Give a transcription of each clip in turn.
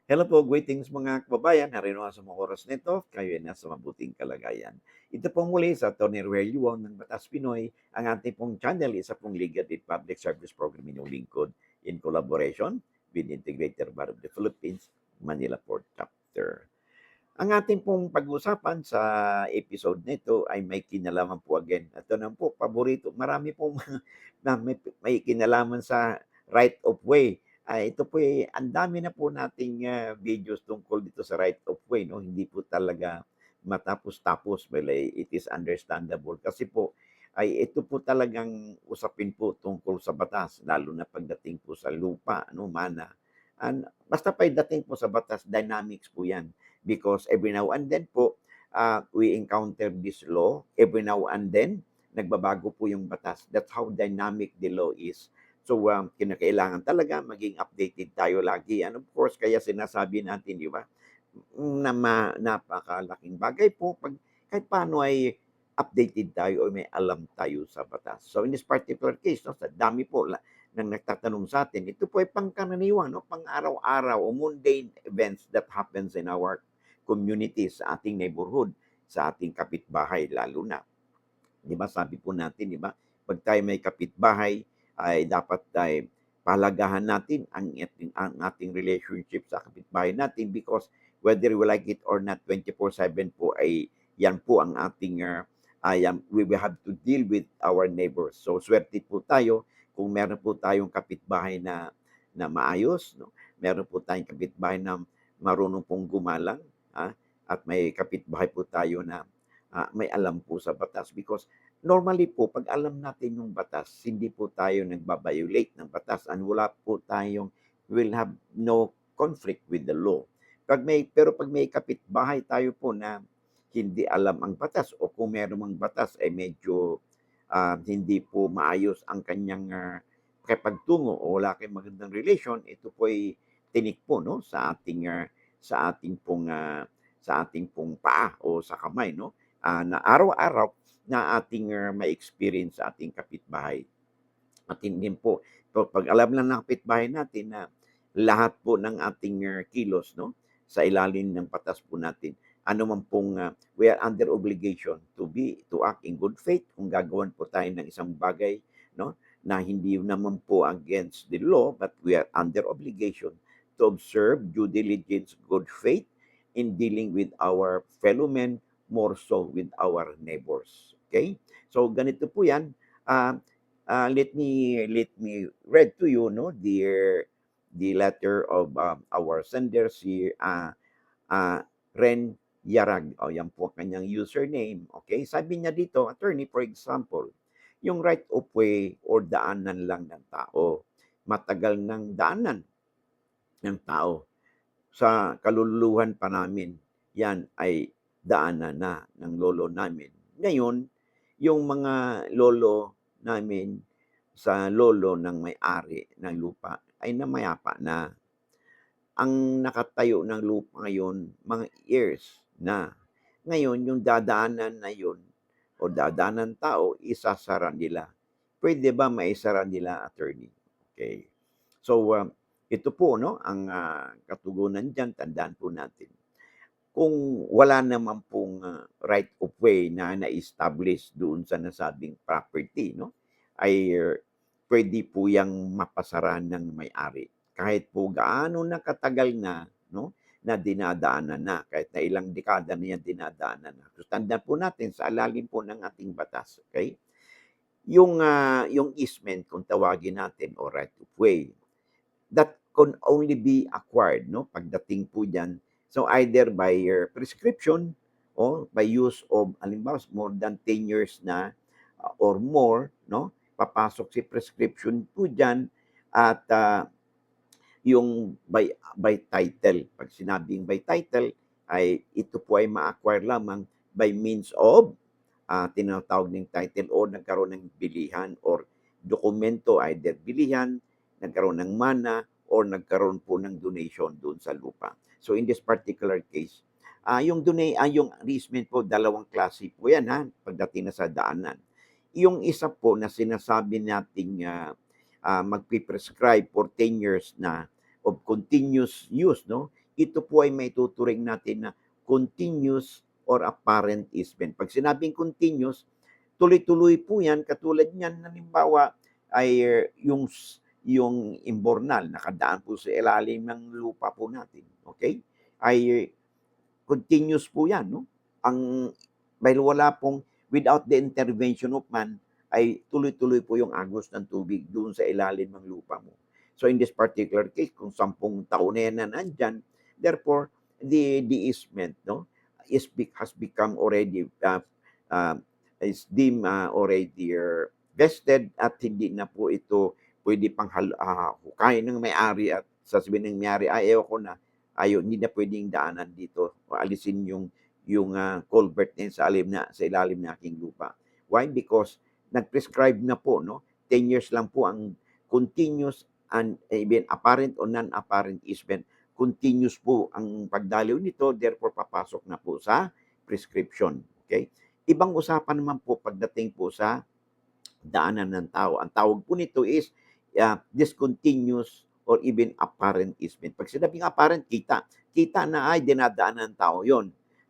Hello po, greetings mga kababayan. Narino nga sa mga oras nito, kayo ay nasa mabuting kalagayan. Ito pong muli sa Tony Ruel Yuong ng Batas Pinoy. Ang ating pong channel, isa pong Legal Aid Public Service Program inyong lingkod in collaboration with Integrated Bar of the Philippines, Manila Port Chapter. Ang ating pong pag-uusapan sa episode nito ay may kinalaman po again. Ito na po, paborito. Marami pong may kinalaman sa right of way. Ito po ang dami na po nating videos tungkol dito sa right of way. No? Hindi po talaga matapos-tapos. Well, it is understandable. Kasi po, ay ito po talagang usapin po tungkol sa batas, lalo na pagdating po sa lupa, no, mana. And basta pagdating po sa batas, dynamics po yan. Because every now and then po, we encounter this law. Every now and then, nagbabago po yung batas. That's how dynamic the law is. So, kinakailangan talaga maging updated tayo lagi. And of course, kaya sinasabi natin, di ba, napakalaking bagay po pag kahit paano ay updated tayo o may alam tayo sa batas. So, in this particular case, no, sa dami po nang nagtatanong sa atin, ito po ay pangkaraniwan, no, pang-araw-araw o mundane events that happens in our community, sa ating neighborhood, sa ating kapitbahay lalo na. 'Di ba sabi po natin, 'di ba, 'pag tayo may kapitbahay ay dapat ay pahalagahan natin ang ating relationship sa kapitbahay natin because whether we like it or not, 24/7 po ay yan po ang ating, we will have to deal with our neighbors. So swerte po tayo kung meron po tayong kapitbahay na maayos, 'no, meron po tayong kapitbahay na marunong pong gumalang, at may kapitbahay po tayo na may alam po sa batas because normally po 'pag alam natin yung batas, hindi po tayo nagba-violate ng batas and wala po tayong will have no conflict with the law. 'Pag may kapitbahay tayo po na hindi alam ang batas o kung meron mang batas ay medyo, hindi po maayos ang kanyang, pakikipagtungo o wala kayong magandang relasyon, ito po ay tinik po 'no sa ating pong, sa ating pong paa o sa kamay 'no, na araw-araw na ating, ma-experience sa ating kapitbahay. At hindi po, 'pag alam lang ng kapitbahay natin na lahat po ng ating, kilos 'no, sa ilalim ng batas po natin, ano man pong, we are under obligation to act in good faith kung gagawan po tayo ng isang bagay 'no, na hindi naman po against the law, but we are under obligation to observe due diligence, good faith in dealing with our fellow men, more so with our neighbors. Okay? So ganito po 'yan. Ah, let me read to you, no, the letter of our sender, si Ren Yarag. O, yan po kanyang username. Okay? Sabi niya dito, attorney, for example, yung right of way or daanan lang ng tao. Matagal ng daanan ng tao. Sa kaluluhan pa namin, yan ay daanan na ng lolo namin. Ngayon, yung mga lolo namin sa lolo ng may-ari ng lupa ay namayapa na. Ang nakatayo ng lupa ngayon, mga years na. Ngayon, yung dadaanan na yun o dadaanan tao, isasara nila. Pwede ba maisara nila, attorney? Okay. So, ito po, no, ang katugunan dyan, tandaan po natin. Kung wala naman pong right of way na na-establish doon sa nasabing property, no, ay pwede po yang mapasara ng may-ari. Kahit po gaano na katagal na, no, na dinadaanan na, kahit na ilang dekada na yan dinadaanan na. So, tandaan po natin sa alalim po ng ating batas, okay? Yung easement, kung tawagin natin, o right of way, that can only be acquired, no, pagdating po diyan. So either by your prescription o by use of, halimbawa, more than 10 years na or more, no, papasok si prescription po diyan at yung by title. Pag sinabing by title, ay ito po ay ma-acquire lamang by means of tinatawag ng title o nagkaroon ng bilihan or dokumento, either bilihan, nagkaroon ng mana, or nagkaroon po ng donation doon sa lupa. So in this particular case, yung easement po, dalawang klase po yan, pagdating na sa daanan. Yung isa po na sinasabi nating magpiprescribe for 10 years na of continuous use, no, ito po ay may tuturing natin na continuous or apparent easement. Pag sinabing continuous, tuloy-tuloy po yan. Katulad niyan, halimbawa, ay yung imbornal, nakadaan po sa ilalim ng lupa po natin. Okay? Ay continuous po yan. No? Dahil wala pong, without the intervention of man, ay tuloy-tuloy po yung agos ng tubig doon sa ilalim ng lupa mo. So in this particular case, kung 10 taon na yan na nandyan, therefore, the easement has become already uh, is deemed already vested at hindi na po ito pwede pang hukayin ng may-ari at sasabihin ng may-ari, ayaw ko na, hindi na pwedeng daanan dito o alisin yung culvert na sa ilalim ng aking lupa. Why? Because nag-prescribe na po, 10 years lang po ang continuous and even apparent o non-apparent easement. Continuous po ang pagdalaw nito, therefore papasok na po sa prescription. Okay? Ibang usapan naman po pagdating po sa daanan ng tao. Ang tawag po nito is discontinuous or even apparent easement. Pag sinabing apparent, kita na ay dinadaanan ng tao yon.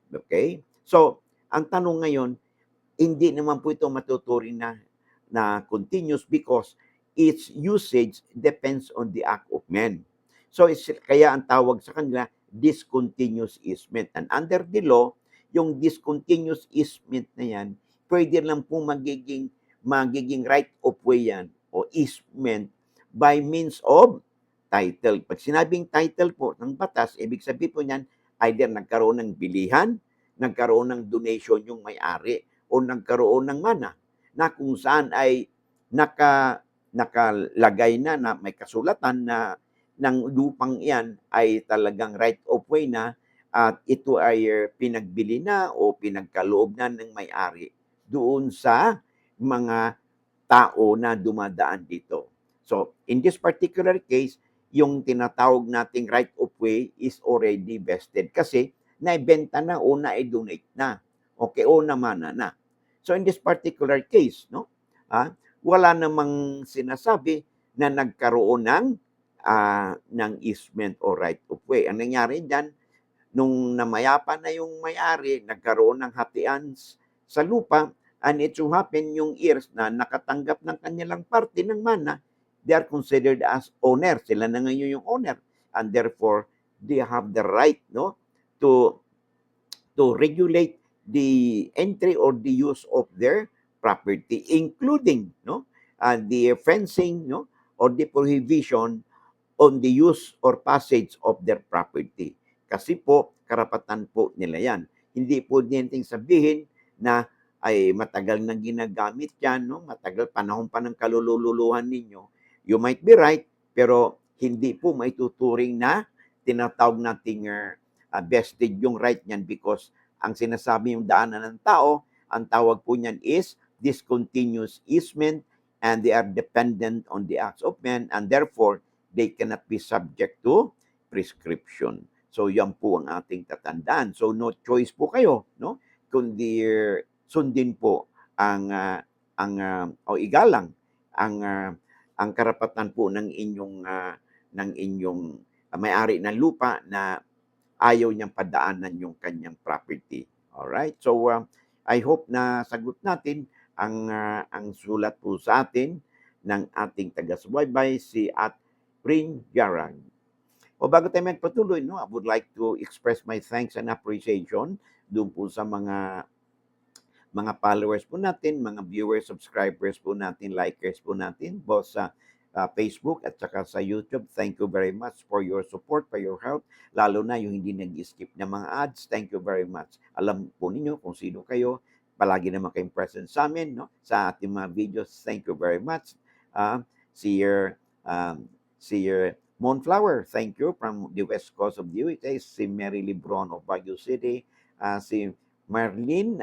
Okay? So, ang tanong ngayon, hindi naman po ito matuturing na continuous because its usage depends on the act of man. So, kaya ang tawag sa kanila, discontinuous easement. And under the law, yung discontinuous easement na yan, pwede lang po magiging right of way yan o easement by means of title. Pag sinabing title po ng batas, ibig sabihin po niyan, either nagkaroon ng bilihan, nagkaroon ng donation yung may-ari, o nagkaroon ng mana, na kung saan ay nakalagay na may kasulatan na ng lupang iyan ay talagang right of way na at ito ay pinagbili na o pinagkaloob na ng may-ari doon sa mga tao na dumadaan dito. So, in this particular case, yung tinatawag nating right of way is already vested kasi naibenta na o na-donate na. Okay, o namana na. So, in this particular case, wala namang sinasabi na nagkaroon ng easement o right of way. Ang nangyari dyan, nung namayapa na yung may-ari, nagkaroon ng hatian sa lupa, and it so happen yung heirs na nakatanggap ng kanilang parte ng mana, they are considered as owner. Sila na ngayon yung owner. And therefore, they have the right to regulate the entry or the use of their property, including the fencing or the prohibition on the use or passage of their property. Kasi po, karapatan po nila yan. Hindi po niyanting sabihin na ay matagal nang ginagamit yan, matagal panahon pa ng kalululuhan ninyo. You might be right, pero hindi po maituturing na tinatawag nating vested yung right niyan because ang sinasabi yung daanan ng tao, ang tawag po niyan is discontinuous easement and they are dependent on the acts of men and therefore they cannot be subject to prescription. So yan po ang ating tatandaan. So no choice po kayo, kundi sundin po o igalang ang karapatan po ng inyong may-ari ng lupa na ayaw niyang padaanan yung kanyang property. All right? So I hope na sagot natin ang sulat po sa atin ng ating taga-subaybay si Rin Yarag. O bago tayo magpatuloy, I would like to express my thanks and appreciation doon po sa mga followers po natin, mga viewers, subscribers po natin, likers po natin, both sa Facebook at saka sa YouTube. Thank you very much for your support, for your help, lalo na yung hindi nag-skip ng mga ads. Thank you very much. Alam po ninyo kung sino kayo. Palagi naman kayong present sa amin, sa ating mga videos. Thank you very much. See your Moonflower, thank you, from the west coast of the USA. Si Mary Lebron of Baguio City. Si Marlene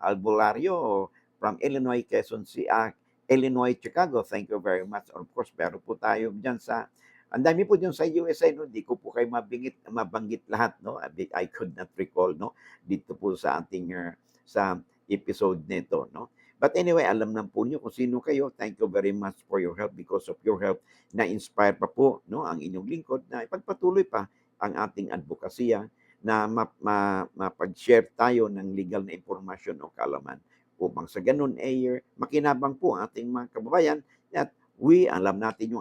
Albulario from Illinois, Quezon City, Illinois, Chicago. Thank you very much. Of course, pero po tayo dyan ang dami po dyan sa USA, Hindi ko po kayo mabanggit lahat, I could not recall, Dito po sa ating, sa episode nito, But anyway, alam na po niyo kung sino kayo. Thank you very much for your help. Because of your help, na-inspire pa po ang inyong lingkod na ipagpatuloy pa ang ating advokasya na mapag-share tayo ng legal na impormasyon o kaalaman upang sa ganun ay makinabang po ang ating mga kababayan at alam natin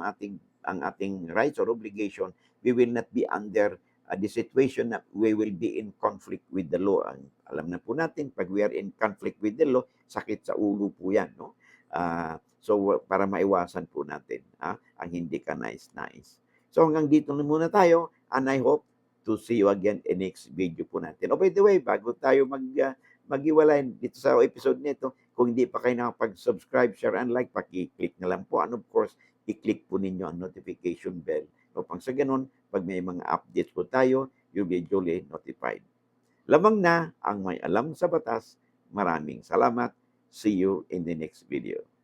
ang ating rights or obligation. We will not be under the situation na we will be in conflict with the law. Alam na po natin, pag we are in conflict with the law, sakit sa ulo po yan. No? So, para maiwasan po natin ang hindi ka nais-nais. So, hanggang dito na muna tayo, and I hope to see you again in next video po natin. Oh, by the way, bago tayo maghiwalay dito sa episode nito, kung hindi pa kayo nakapag-subscribe, share, and like, paki-click na lang po. And of course, i-click po ninyo ang notification bell upang sa ganun, pag may mga updates po tayo, you'll be duly notified. Lamang na ang may alam sa batas. Maraming salamat. See you in the next video.